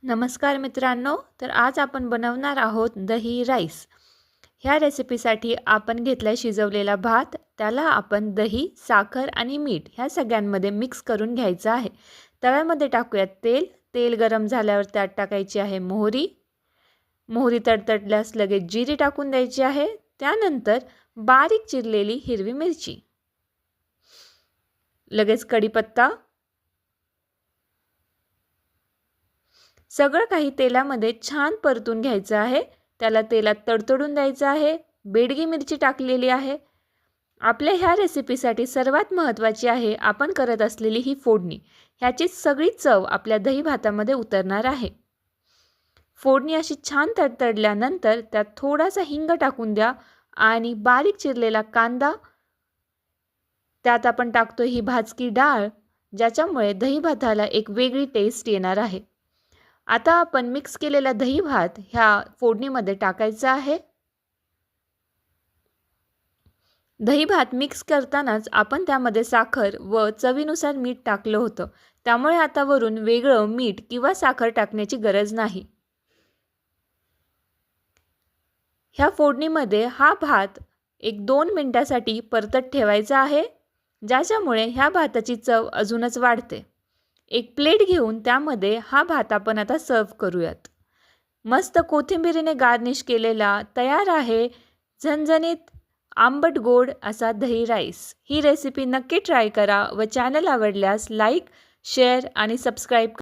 नमस्कार मित्रांनो, तर आज आपण बनवणार आहोत दही राईस। ह्या रेसिपीसाठी आपण घेतला शिजवलेला भात, त्याला आपण दही, साखर आणि मीठ ह्या सगळ्यांमध्ये मिक्स करून घ्यायचं आहे। तव्यामध्ये टाकूयात तेल। तेल गरम झाल्यावर त्यात टाकायची आहे मोहरी। मोहरी तडतडल्यास लगेच जिरे टाकून द्यायची आहे। त्यानंतर बारीक चिरलेली हिरवी मिरची, लगेच कढीपत्ता, सगळं काही तेलामध्ये छान परतून घ्यायचं आहे। त्याला तेलात तडतडून द्यायचं आहे। बेडगी मिरची टाकलेली आहे। आपल्या ह्या रेसिपीसाठी सर्वात महत्त्वाची आहे आपण करत असलेली ही फोडणी। ह्याची सगळी चव आपल्या दही भातामध्ये उतरणार आहे। फोडणी अशी छान तडतडल्यानंतर त्यात थोडासा हिंग टाकून द्या आणि बारीक चिरलेला कांदा, त्यात आपण टाकतोय ही भाजकी डाळ, ज्याच्यामुळे दही भाताला एक वेगळी टेस्ट येणार आहे। आता आपण मिक्स केलेला दही भात ह्या फोडणीमध्ये टाकायचा आहे। दही भात मिक्स करतानाच आपण त्यामध्ये साखर व चवीनुसार मीठ टाकलं होतं, त्यामुळे आता वरून वेगळं मीठ किंवा साखर टाकण्याची गरज नाही। ह्या फोडणीमध्ये हा भात 1-2 मिनिटासाठी परतत ठेवायचा आहे, ज्याच्यामुळे ह्या भाताची चव अजूनच वाढते। एक प्लेट घेऊन त्यामध्ये हा भात आपण आता सर्व करूयात। मस्त कोथिंबीरीने गार्निश केलेला तयार आहे झणझणीत आंबट गोड असा दही राईस। ही रेसिपी नक्की ट्राय करा व चॅनल आवडल्यास लाईक, शेअर आणि सबस्क्राईब